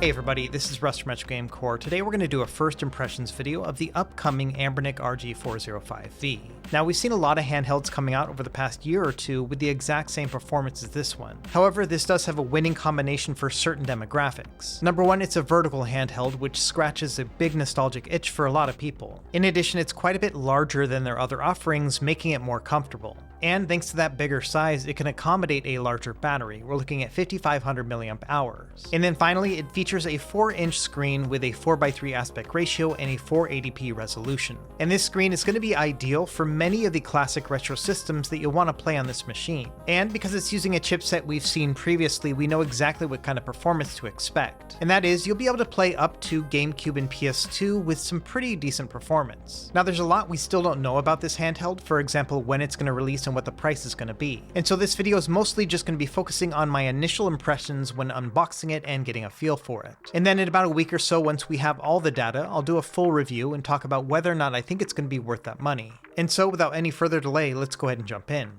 Hey everybody, this is Russ from Retro Game Core. Today we're going to do a first impressions video of the upcoming Anbernic RG405V. Now we've seen a lot of handhelds coming out over the past year or two with the exact same performance as this one. However, this does have a winning combination for certain demographics. Number one, it's a vertical handheld, which scratches a big nostalgic itch for a lot of people. In addition, it's quite a bit larger than their other offerings, making it more comfortable. And thanks to that bigger size, it can accommodate a larger battery. We're looking at 5500 mAh. And then finally, it features a 4-inch screen with a 4:3 aspect ratio and a 480p resolution. And this screen is going to be ideal for many of the classic retro systems that you'll want to play on this machine. And because it's using a chipset we've seen previously, we know exactly what kind of performance to expect. And that is, you'll be able to play up to GameCube and PS2 with some pretty decent performance. Now there's a lot we still don't know about this handheld, for example when it's going to release and what the price is going to be. And so this video is mostly just going to be focusing on my initial impressions when unboxing it and getting a feel for it. And then in about a week or so, once we have all the data, I'll do a full review and talk about whether or not I think it's going to be worth that money. And so without any further delay, let's go ahead and jump in.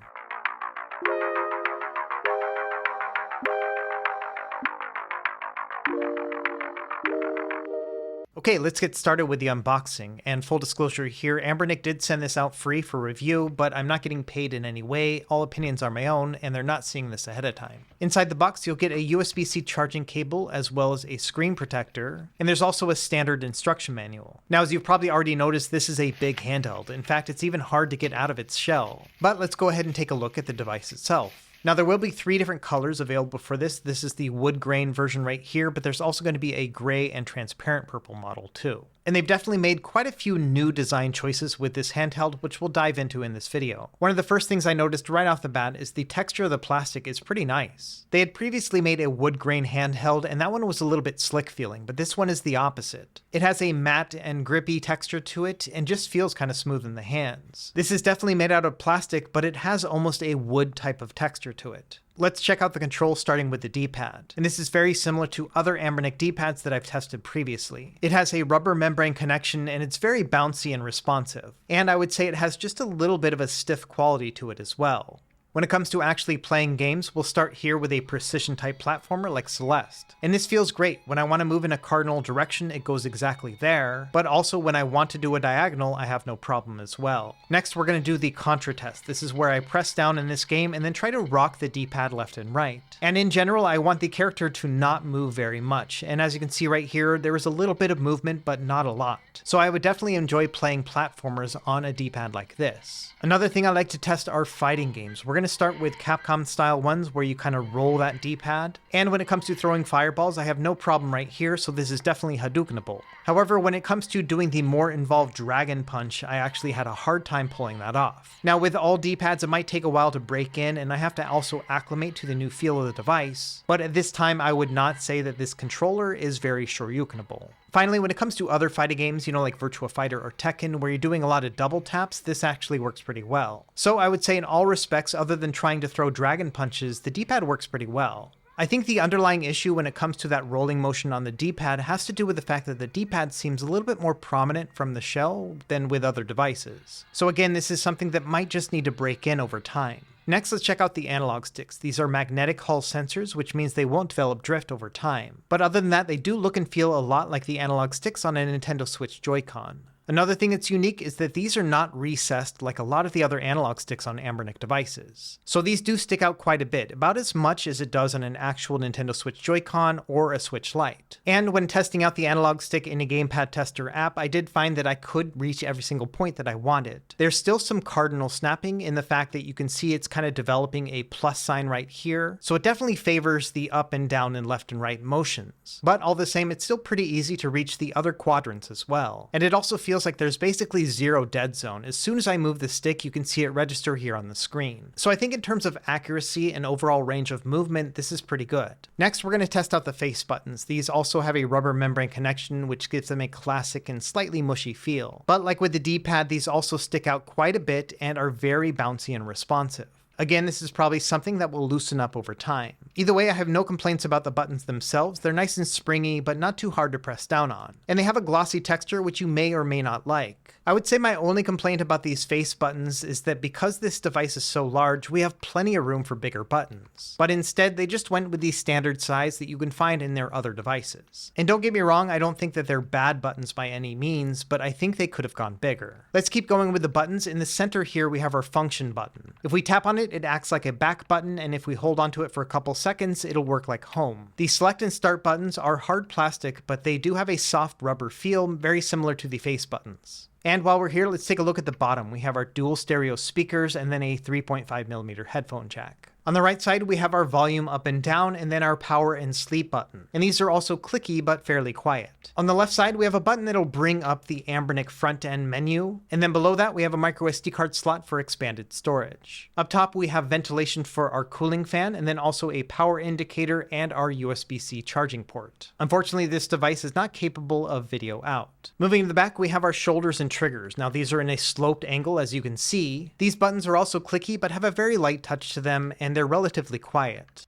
Okay, let's get started with the unboxing, and full disclosure here, Anbernic did send this out free for review, but I'm not getting paid in any way. All opinions are my own, and they're not seeing this ahead of time. Inside the box, you'll get a USB-C charging cable, as well as a screen protector, and there's also a standard instruction manual. Now, as you've probably already noticed, this is a big handheld. In fact, it's even hard to get out of its shell. But let's go ahead and take a look at the device itself. Now there will be 3 different colors available for this. This is the wood grain version right here, but there's also going to be a gray and transparent purple model too. And they've definitely made quite a few new design choices with this handheld, which we'll dive into in this video. One of the first things I noticed right off the bat is the texture of the plastic is pretty nice. They had previously made a wood grain handheld, and that one was a little bit slick feeling, but this one is the opposite. It has a matte and grippy texture to it, and just feels kind of smooth in the hands. This is definitely made out of plastic, but it has almost a wood type of texture to it. Let's check out the controls starting with the D-pad. And this is very similar to other Anbernic D-pads that I've tested previously. It has a rubber membrane connection and it's very bouncy and responsive. And I would say it has just a little bit of a stiff quality to it as well. When it comes to actually playing games, we'll start here with a precision type platformer like Celeste. And this feels great. When I want to move in a cardinal direction, it goes exactly there, but also when I want to do a diagonal, I have no problem as well. Next, we're going to do the contra test. This is where I press down in this game and then try to rock the D-pad left and right. And in general, I want the character to not move very much. And as you can see right here, there is a little bit of movement, but not a lot. So I would definitely enjoy playing platformers on a D-pad like this. Another thing I like to test are fighting games. We're going to start with Capcom style ones where you kind of roll that D-pad. And when it comes to throwing fireballs, I have no problem right here, so this is definitely Hadoukenable. However, when it comes to doing the more involved Dragon Punch, I actually had a hard time pulling that off. Now with all D-pads, it might take a while to break in, and I have to also acclimate to the new feel of the device. But at this time, I would not say that this controller is very Shoryukenable. Finally, when it comes to other fighting games, like Virtua Fighter or Tekken, where you're doing a lot of double taps, this actually works pretty well. So I would say in all respects, other than trying to throw dragon punches, the D-pad works pretty well. I think the underlying issue when it comes to that rolling motion on the D-pad has to do with the fact that the D-pad seems a little bit more prominent from the shell than with other devices. So again, this is something that might just need to break in over time. Next, let's check out the analog sticks. These are magnetic Hall sensors, which means they won't develop drift over time. But other than that, they do look and feel a lot like the analog sticks on a Nintendo Switch Joy-Con. Another thing that's unique is that these are not recessed like a lot of the other analog sticks on Anbernic devices. So these do stick out quite a bit, about as much as it does on an actual Nintendo Switch Joy-Con or a Switch Lite. And when testing out the analog stick in a Gamepad Tester app, I did find that I could reach every single point that I wanted. There's still some cardinal snapping in the fact that you can see it's kind of developing a plus sign right here, so it definitely favors the up and down and left and right motions. But all the same, it's still pretty easy to reach the other quadrants as well. And it also feels like there's basically zero dead zone. As soon as I move the stick, you can see it register here on the screen. So I think in terms of accuracy and overall range of movement, this is pretty good. Next, we're going to test out the face buttons. These also have a rubber membrane connection, which gives them a classic and slightly mushy feel. But like with the D-pad, these also stick out quite a bit and are very bouncy and responsive. Again, this is probably something that will loosen up over time. Either way, I have no complaints about the buttons themselves. They're nice and springy, but not too hard to press down on. And they have a glossy texture which you may or may not like. I would say my only complaint about these face buttons is that because this device is so large, we have plenty of room for bigger buttons. But instead, they just went with the standard size that you can find in their other devices. And don't get me wrong, I don't think that they're bad buttons by any means, but I think they could have gone bigger. Let's keep going with the buttons. In the center here, we have our function button. If we tap on it, it acts like a back button, and if we hold onto it for a couple seconds, it'll work like home. The select and start buttons are hard plastic, but they do have a soft rubber feel, very similar to the face buttons. And while we're here, let's take a look at the bottom. We have our dual stereo speakers and then a 3.5mm headphone jack. On the right side, we have our volume up and down, and then our power and sleep button. And these are also clicky, but fairly quiet. On the left side, we have a button that'll bring up the Anbernic front end menu. And then below that, we have a micro SD card slot for expanded storage. Up top, we have ventilation for our cooling fan, and then also a power indicator and our USB-C charging port. Unfortunately, this device is not capable of video out. Moving to the back, we have our shoulders and triggers. Now, these are in a sloped angle, as you can see. These buttons are also clicky, but have a very light touch to them, and they're relatively quiet.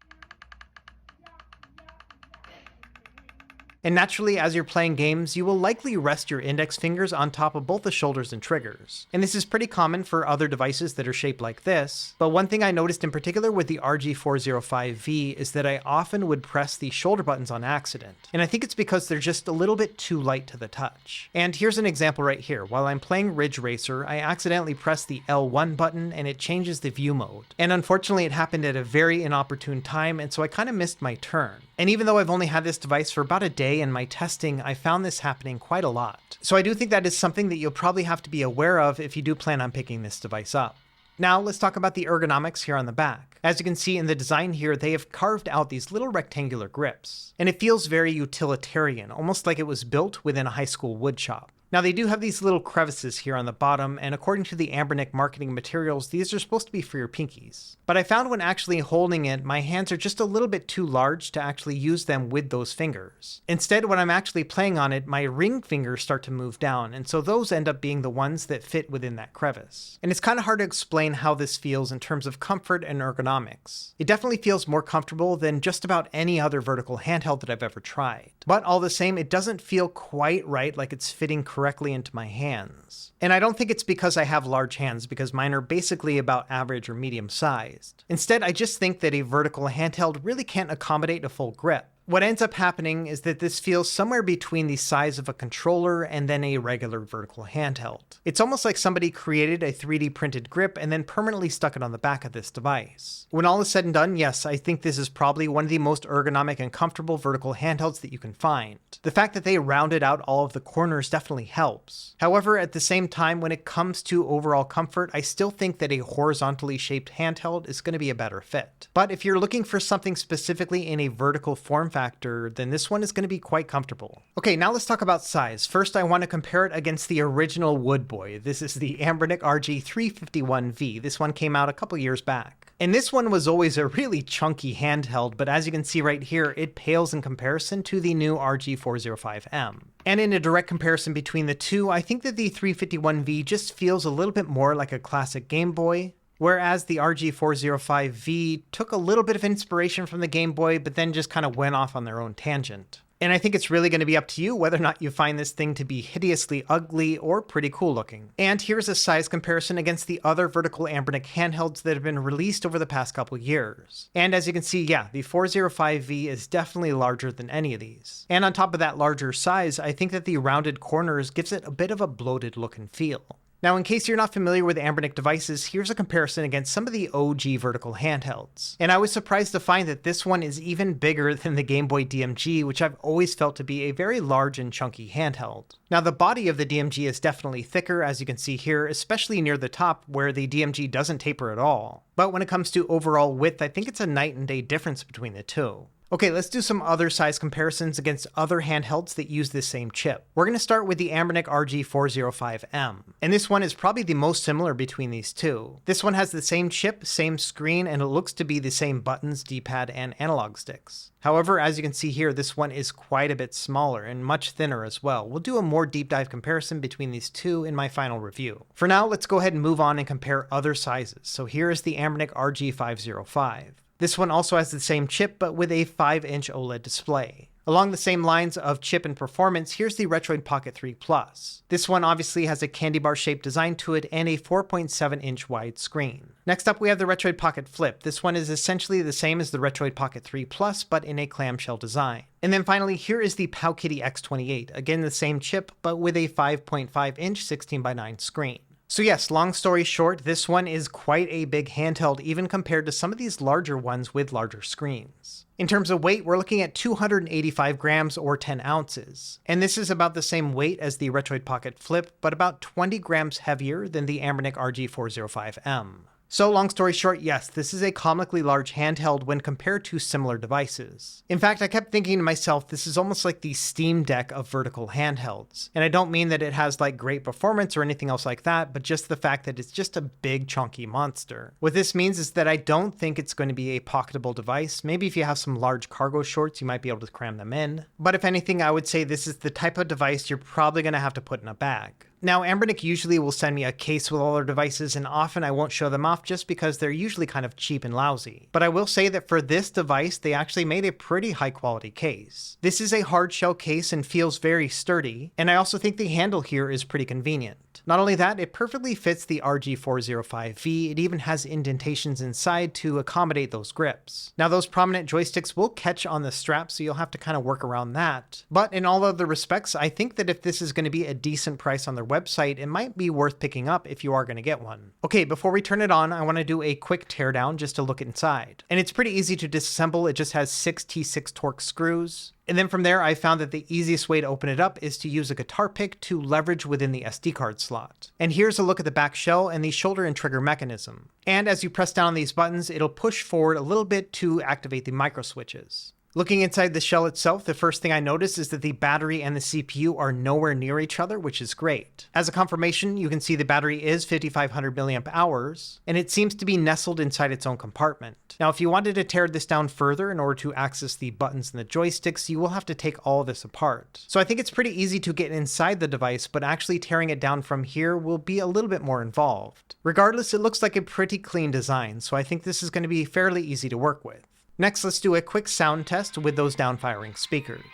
And naturally, as you're playing games, you will likely rest your index fingers on top of both the shoulders and triggers. And this is pretty common for other devices that are shaped like this. But one thing I noticed in particular with the RG405V is that I often would press the shoulder buttons on accident. And I think it's because they're just a little bit too light to the touch. And here's an example right here. While I'm playing Ridge Racer, I accidentally pressed the L1 button and it changes the view mode. And unfortunately, it happened at a very inopportune time, and so I kind of missed my turn. And even though I've only had this device for about a day in my testing, I found this happening quite a lot. So I do think that is something that you'll probably have to be aware of if you do plan on picking this device up. Now let's talk about the ergonomics here on the back. As you can see in the design here, they have carved out these little rectangular grips. And it feels very utilitarian, almost like it was built within a high school wood shop. Now they do have these little crevices here on the bottom, and according to the Anbernic marketing materials, these are supposed to be for your pinkies. But I found when actually holding it, my hands are just a little bit too large to actually use them with those fingers. Instead, when I'm actually playing on it, my ring fingers start to move down, and so those end up being the ones that fit within that crevice. And it's kind of hard to explain how this feels in terms of comfort and ergonomics. It definitely feels more comfortable than just about any other vertical handheld that I've ever tried. But all the same, it doesn't feel quite right, like it's fitting correctly into my hands. And I don't think it's because I have large hands, because mine are basically about average or medium sized. Instead, I just think that a vertical handheld really can't accommodate a full grip. What ends up happening is that this feels somewhere between the size of a controller and then a regular vertical handheld. It's almost like somebody created a 3D printed grip and then permanently stuck it on the back of this device. When all is said and done, yes, I think this is probably one of the most ergonomic and comfortable vertical handhelds that you can find. The fact that they rounded out all of the corners definitely helps. However, at the same time, when it comes to overall comfort, I still think that a horizontally shaped handheld is going to be a better fit. But if you're looking for something specifically in a vertical form factor, then this one is going to be quite comfortable. Okay, now let's talk about size. First, I want to compare it against the original Wood Boy. This is the Anbernic RG405V. This one came out a couple years back. And this one was always a really chunky handheld, but as you can see right here, it pales in comparison to the new RG405M. And in a direct comparison between the two, I think that the 351V just feels a little bit more like a classic Game Boy, whereas the RG405V took a little bit of inspiration from the Game Boy, but then just kind of went off on their own tangent. And I think it's really going to be up to you whether or not you find this thing to be hideously ugly or pretty cool looking. And here's a size comparison against the other vertical Anbernic handhelds that have been released over the past couple years. And as you can see, yeah, the 405V is definitely larger than any of these. And on top of that larger size, I think that the rounded corners gives it a bit of a bloated look and feel. Now, in case you're not familiar with Anbernic devices, here's a comparison against some of the OG vertical handhelds. And I was surprised to find that this one is even bigger than the Game Boy DMG, which I've always felt to be a very large and chunky handheld. Now, the body of the DMG is definitely thicker, as you can see here, especially near the top where the DMG doesn't taper at all. But when it comes to overall width, I think it's a night and day difference between the two. Okay, let's do some other size comparisons against other handhelds that use this same chip. We're going to start with the Anbernic RG405M, and this one is probably the most similar between these two. This one has the same chip, same screen, and it looks to be the same buttons, D-pad, and analog sticks. However, as you can see here, this one is quite a bit smaller and much thinner as well. We'll do a more deep dive comparison between these two in my final review. For now, let's go ahead and move on and compare other sizes. So here is the Anbernic RG505. This one also has the same chip, but with a 5-inch OLED display. Along the same lines of chip and performance, here's the Retroid Pocket 3 Plus. This one obviously has a candy bar shaped design to it and a 4.7-inch wide screen. Next up we have the Retroid Pocket Flip. This one is essentially the same as the Retroid Pocket 3 Plus, but in a clamshell design. And then finally, here is the Powkiddy X28. Again, the same chip, but with a 5.5-inch 16:9 screen. So yes, long story short, this one is quite a big handheld even compared to some of these larger ones with larger screens. In terms of weight, we're looking at 285 grams or 10 ounces. And this is about the same weight as the Retroid Pocket Flip, but about 20 grams heavier than the Anbernic RG405M. So long story short, yes, this is a comically large handheld when compared to similar devices. In fact, I kept thinking to myself, this is almost like the Steam Deck of vertical handhelds. And I don't mean that it has like great performance or anything else like that, but just the fact that it's just a big chunky monster. What this means is that I don't think it's going to be a pocketable device. Maybe if you have some large cargo shorts, you might be able to cram them in. But if anything, I would say this is the type of device you're probably going to have to put in a bag. Now, Anbernic usually will send me a case with all their devices, and often I won't show them off just because they're usually kind of cheap and lousy. But I will say that for this device, they actually made a pretty high quality case. This is a hard shell case and feels very sturdy, and I also think the handle here is pretty convenient. Not only that, it perfectly fits the RG405V, it even has indentations inside to accommodate those grips. Now those prominent joysticks will catch on the strap, so you'll have to kind of work around that. But in all other respects, I think that if this is going to be a decent price on their website, it might be worth picking up if you are going to get one. Okay, before we turn it on, I want to do a quick teardown just to look inside. And it's pretty easy to disassemble, it just has 6 T6 Torx screws. And then from there, I found that the easiest way to open it up is to use a guitar pick to leverage within the SD card slot. And here's a look at the back shell and the shoulder and trigger mechanism. And as you press down on these buttons, it'll push forward a little bit to activate the micro switches. Looking inside the shell itself, the first thing I noticed is that the battery and the CPU are nowhere near each other, which is great. As a confirmation, you can see the battery is 5500 milliamp hours, and it seems to be nestled inside its own compartment. Now, if you wanted to tear this down further in order to access the buttons and the joysticks, you will have to take all this apart. So I think it's pretty easy to get inside the device, but actually tearing it down from here will be a little bit more involved. Regardless, it looks like a pretty clean design, so I think this is going to be fairly easy to work with. Next, let's do a quick sound test with those down-firing speakers.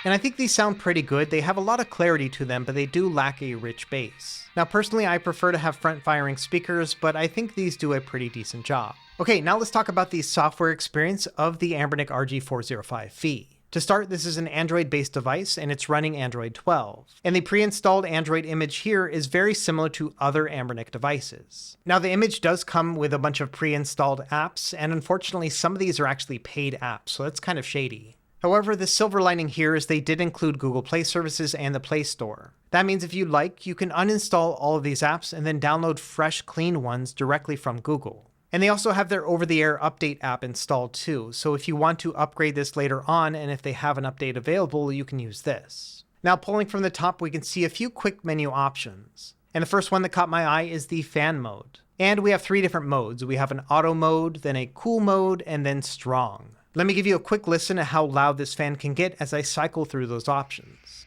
And I think these sound pretty good. They have a lot of clarity to them, but they do lack a rich bass. Now personally, I prefer to have front-firing speakers, but I think these do a pretty decent job. Okay, now let's talk about the software experience of the Anbernic RG405V. To start, this is an Android-based device, and it's running Android 12. And the pre-installed Android image here is very similar to other Anbernic devices. Now, the image does come with a bunch of pre-installed apps, and unfortunately, some of these are actually paid apps, so that's kind of shady. However, the silver lining here is they did include Google Play services and the Play Store. That means if you like, you can uninstall all of these apps and then download fresh, clean ones directly from Google. And they also have their over-the-air update app installed too, so if you want to upgrade this later on and if they have an update available, you can use this. Now pulling from the top, we can see a few quick menu options. And the first one that caught my eye is the fan mode. And we have 3 different modes. We have an auto mode, then a cool mode, and then strong. Let me give you a quick listen to how loud this fan can get as I cycle through those options.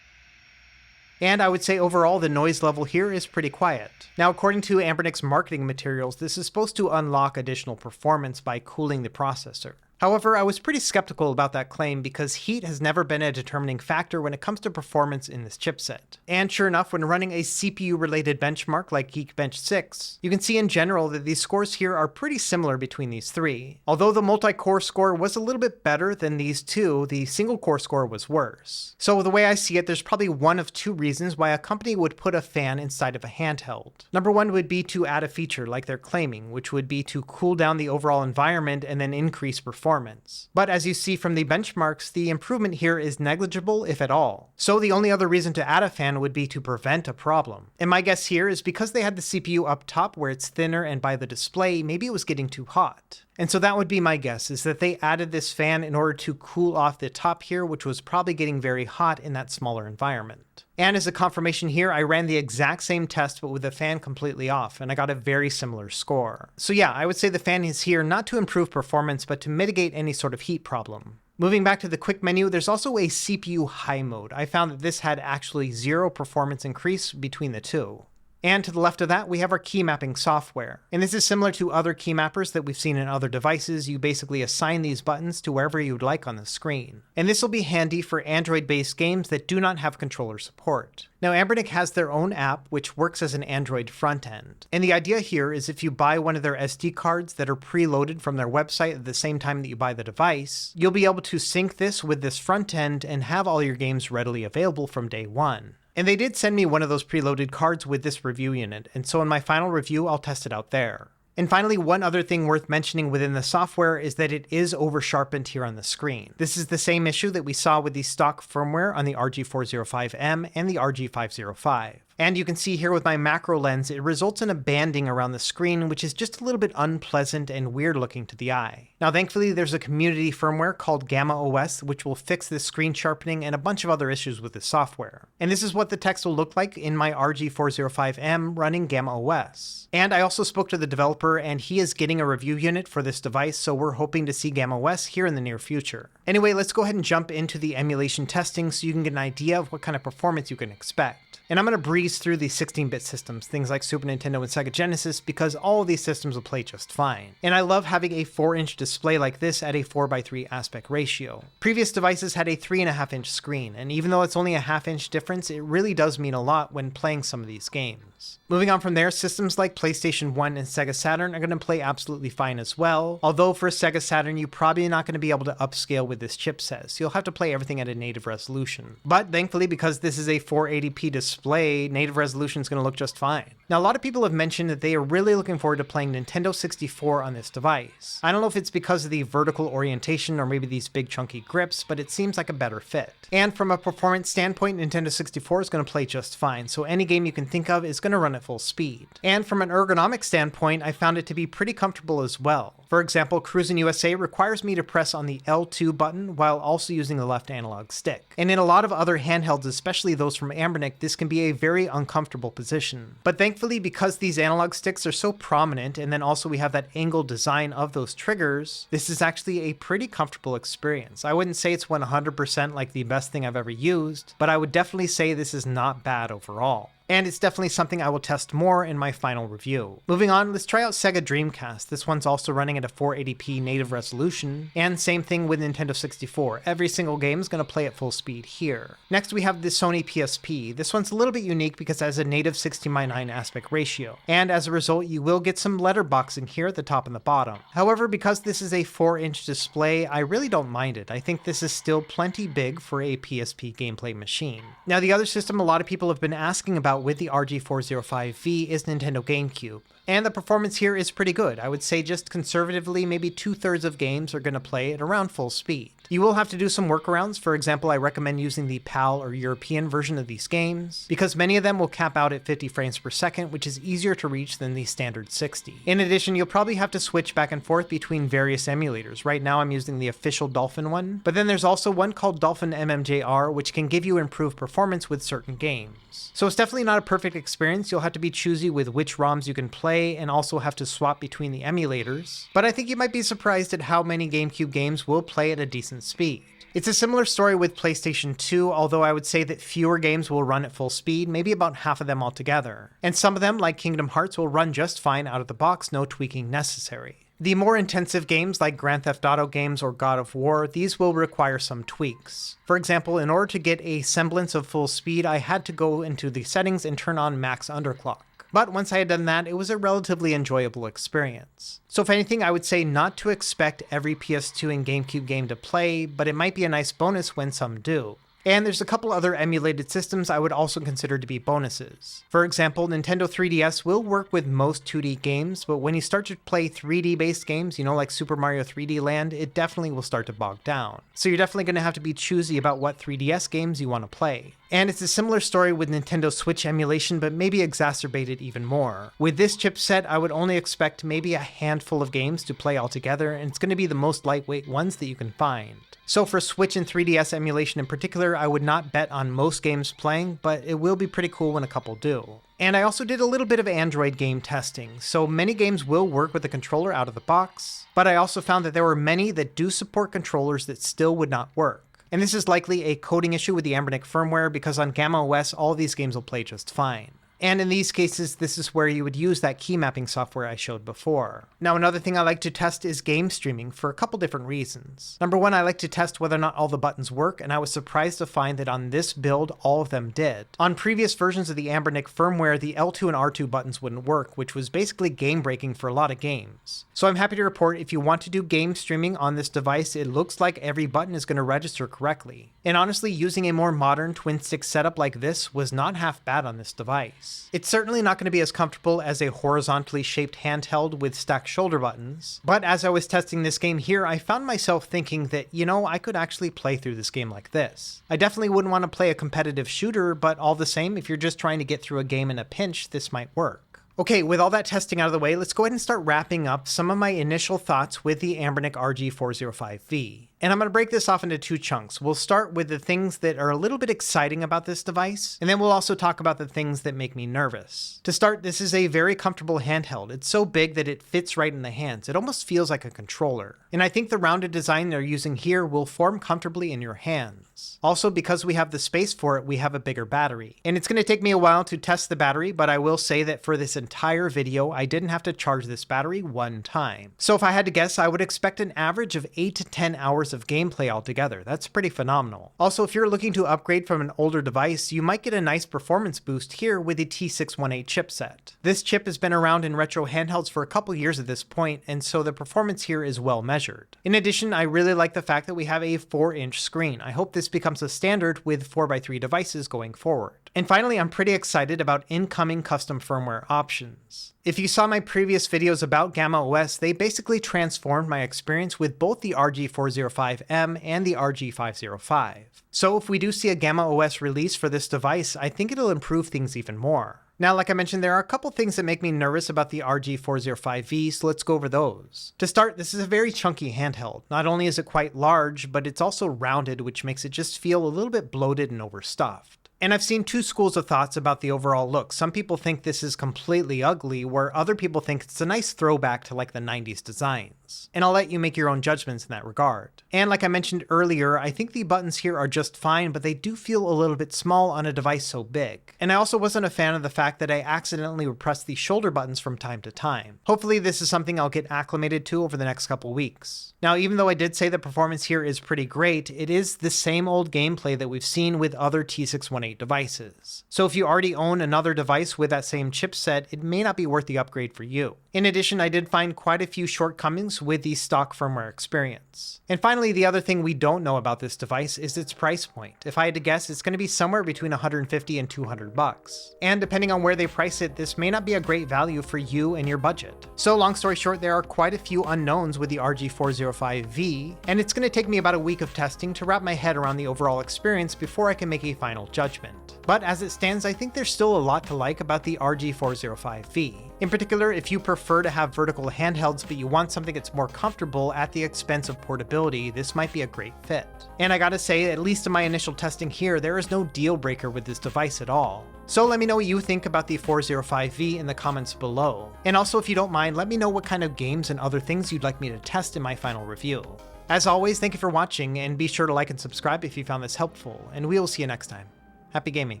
And I would say overall the noise level here is pretty quiet. Now according to Anbernic's marketing materials, this is supposed to unlock additional performance by cooling the processor. However, I was pretty skeptical about that claim because heat has never been a determining factor when it comes to performance in this chipset. And sure enough, when running a CPU-related benchmark like Geekbench 6, you can see in general that these scores here are pretty similar between these 3. Although the multi-core score was a little bit better than these 2, the single-core score was worse. So the way I see it, there's probably one of 2 reasons why a company would put a fan inside of a handheld. Number 1 would be to add a feature like they're claiming, which would be to cool down the overall environment and then increase performance. performance. But as you see from the benchmarks, the improvement here is negligible if at all. So the only other reason to add a fan would be to prevent a problem. And my guess here is because they had the CPU up top where it's thinner and by the display, maybe it was getting too hot. And so that would be my guess, is that they added this fan in order to cool off the top here, which was probably getting very hot in that smaller environment. And as a confirmation here, I ran the exact same test but with the fan completely off, and I got a very similar score. So yeah, I would say the fan is here not to improve performance, but to mitigate any sort of heat problem. Moving back to the quick menu, there's also a CPU high mode. I found that this had actually 0 performance increase between the two. And to the left of that, we have our key mapping software. And this is similar to other key mappers that we've seen in other devices. You basically assign these buttons to wherever you'd like on the screen. And this will be handy for Android-based games that do not have controller support. Now, Anbernic has their own app, which works as an Android front end. And the idea here is if you buy one of their SD cards that are preloaded from their website at the same time that you buy the device, you'll be able to sync this with this front end and have all your games readily available from day one. And they did send me one of those preloaded cards with this review unit, and so in my final review, I'll test it out there. And finally, one other thing worth mentioning within the software is that it is over-sharpened here on the screen. This is the same issue that we saw with the stock firmware on the RG405M and the RG505. And you can see here with my macro lens, it results in a banding around the screen, which is just a little bit unpleasant and weird looking to the eye. Now, thankfully, there's a community firmware called Gamma OS, which will fix this screen sharpening and a bunch of other issues with the software. And this is what the text will look like in my RG405M running Gamma OS. And I also spoke to the developer, and he is getting a review unit for this device, so we're hoping to see Gamma OS here in the near future. Anyway, let's go ahead and jump into the emulation testing so you can get an idea of what kind of performance you can expect. And I'm going to breeze through the 16-bit systems, things like Super Nintendo and Sega Genesis, because all of these systems will play just fine. And I love having a 4-inch display like this at a 4:3 aspect ratio. Previous devices had a 3.5-inch screen, and even though it's only a half-inch difference, it really does mean a lot when playing some of these games. Moving on from there, systems like PlayStation 1 and Sega Saturn are going to play absolutely fine as well, although for Sega Saturn, you're probably not going to be able to upscale with this chipset, so you'll have to play everything at a native resolution. But thankfully, because this is a 480p display, native resolution is going to look just fine. Now, a lot of people have mentioned that they are really looking forward to playing Nintendo 64 on this device. I don't know if it's because of the vertical orientation or maybe these big chunky grips, but it seems like a better fit. And from a performance standpoint, Nintendo 64 is going to play just fine, so any game you can think of is going to run at full speed. And from an ergonomic standpoint, I found it to be pretty comfortable as well. For example, Cruisin' USA requires me to press on the L2 button while also using the left analog stick. And in a lot of other handhelds, especially those from Anbernic, this can be a very uncomfortable position. But thankfully, because these analog sticks are so prominent, and then also we have that angled design of those triggers, this is actually a pretty comfortable experience. I wouldn't say it's 100% like the best thing I've ever used, but I would definitely say this is not bad overall. And it's definitely something I will test more in my final review. Moving on, let's try out Sega Dreamcast. This one's also running at a 480p native resolution, and same thing with Nintendo 64. Every single game is going to play at full speed here. Next, we have the Sony PSP. This one's a little bit unique because it has a native 16:9 aspect ratio, and as a result, you will get some letterboxing here at the top and the bottom. However, because this is a 4-inch display, I really don't mind it. I think this is still plenty big for a PSP gameplay machine. Now, the other system a lot of people have been asking about with the RG405V is Nintendo GameCube. And the performance here is pretty good. I would say just conservatively, maybe 2/3 of games are going to play at around full speed. You will have to do some workarounds. For example, I recommend using the PAL or European version of these games, because many of them will cap out at 50 frames per second, which is easier to reach than the standard 60. In addition, you'll probably have to switch back and forth between various emulators. Right now I'm using the official Dolphin one, but then there's also one called Dolphin MMJR, which can give you improved performance with certain games. So it's definitely not a perfect experience. You'll have to be choosy with which ROMs you can play and also have to swap between the emulators. But I think you might be surprised at how many GameCube games will play at a decent speed. It's a similar story with PlayStation 2, although I would say that fewer games will run at full speed, maybe about half of them altogether. And some of them, like Kingdom Hearts, will run just fine out of the box, no tweaking necessary. The more intensive games like Grand Theft Auto games or God of War, these will require some tweaks. For example, in order to get a semblance of full speed, I had to go into the settings and turn on max underclock. But once I had done that, it was a relatively enjoyable experience. So if anything, I would say not to expect every PS2 and GameCube game to play, but it might be a nice bonus when some do. And there's a couple other emulated systems I would also consider to be bonuses. For example, Nintendo 3DS will work with most 2D games, but when you start to play 3D based games, like Super Mario 3D Land, it definitely will start to bog down. So you're definitely going to have to be choosy about what 3DS games you want to play. And it's a similar story with Nintendo Switch emulation, but maybe exacerbated even more. With this chipset, I would only expect maybe a handful of games to play altogether, and it's going to be the most lightweight ones that you can find. So for Switch and 3DS emulation in particular, I would not bet on most games playing, but it will be pretty cool when a couple do. And I also did a little bit of Android game testing, so many games will work with the controller out of the box, but I also found that there were many that do support controllers that still would not work. And this is likely a coding issue with the Anbernic firmware, because on Gamma OS, all these games will play just fine. And in these cases, this is where you would use that key mapping software I showed before. Now, another thing I like to test is game streaming for a couple different reasons. Number one, I like to test whether or not all the buttons work, and I was surprised to find that on this build, all of them did. On previous versions of the Anbernic firmware, the L2 and R2 buttons wouldn't work, which was basically game breaking for a lot of games. So I'm happy to report if you want to do game streaming on this device, it looks like every button is going to register correctly. And honestly, using a more modern twin stick setup like this was not half bad on this device. It's certainly not going to be as comfortable as a horizontally shaped handheld with stacked shoulder buttons, but as I was testing this game here, I found myself thinking that, I could actually play through this game like this. I definitely wouldn't want to play a competitive shooter, but all the same, if you're just trying to get through a game in a pinch, this might work. Okay, with all that testing out of the way, let's go ahead and start wrapping up some of my initial thoughts with the Anbernic RG405V. And I'm going to break this off into two chunks. We'll start with the things that are a little bit exciting about this device, and then we'll also talk about the things that make me nervous. To start, this is a very comfortable handheld. It's so big that it fits right in the hands. It almost feels like a controller. And I think the rounded design they're using here will form comfortably in your hands. Also, because we have the space for it, we have a bigger battery. And it's going to take me a while to test the battery, but I will say that for this entire video, I didn't have to charge this battery one time. So if I had to guess, I would expect an average of 8 to 10 hours of gameplay altogether. That's pretty phenomenal. Also, if you're looking to upgrade from an older device, you might get a nice performance boost here with the T618 chipset. This chip has been around in retro handhelds for a couple years at this point, and so the performance here is well measured. In addition, I really like the fact that we have a 4-inch screen. I hope this becomes a standard with 4x3 devices going forward. And finally, I'm pretty excited about incoming custom firmware options. If you saw my previous videos about Gamma OS, they basically transformed my experience with both the RG405M and the RG505. So if we do see a Gamma OS release for this device, I think it'll improve things even more. Now, like I mentioned, there are a couple things that make me nervous about the RG405V, so let's go over those. To start, this is a very chunky handheld. Not only is it quite large, but it's also rounded, which makes it just feel a little bit bloated and overstuffed. And I've seen two schools of thoughts about the overall look. Some people think this is completely ugly, where other people think it's a nice throwback to like the 90s designs. And I'll let you make your own judgments in that regard. And like I mentioned earlier, I think the buttons here are just fine, but they do feel a little bit small on a device so big. And I also wasn't a fan of the fact that I accidentally would press the shoulder buttons from time to time. Hopefully this is something I'll get acclimated to over the next couple weeks. Now, even though I did say the performance here is pretty great, it is the same old gameplay that we've seen with other T618 devices. So if you already own another device with that same chipset, it may not be worth the upgrade for you. In addition, I did find quite a few shortcomings with the stock firmware experience. And finally, the other thing we don't know about this device is its price point. If I had to guess, it's going to be somewhere between $150 and $200. And depending on where they price it, this may not be a great value for you and your budget. So long story short, there are quite a few unknowns with the RG405V, and it's going to take me about a week of testing to wrap my head around the overall experience before I can make a final judgment. But as it stands, I think there's still a lot to like about the RG405V. In particular, if you prefer to have vertical handhelds but you want something that's more comfortable at the expense of portability, this might be a great fit. And I gotta say, at least in my initial testing here, there is no deal breaker with this device at all. So let me know what you think about the 405V in the comments below. And also, if you don't mind, let me know what kind of games and other things you'd like me to test in my final review. As always, thank you for watching, and be sure to like and subscribe if you found this helpful, and we will see you next time. Happy gaming.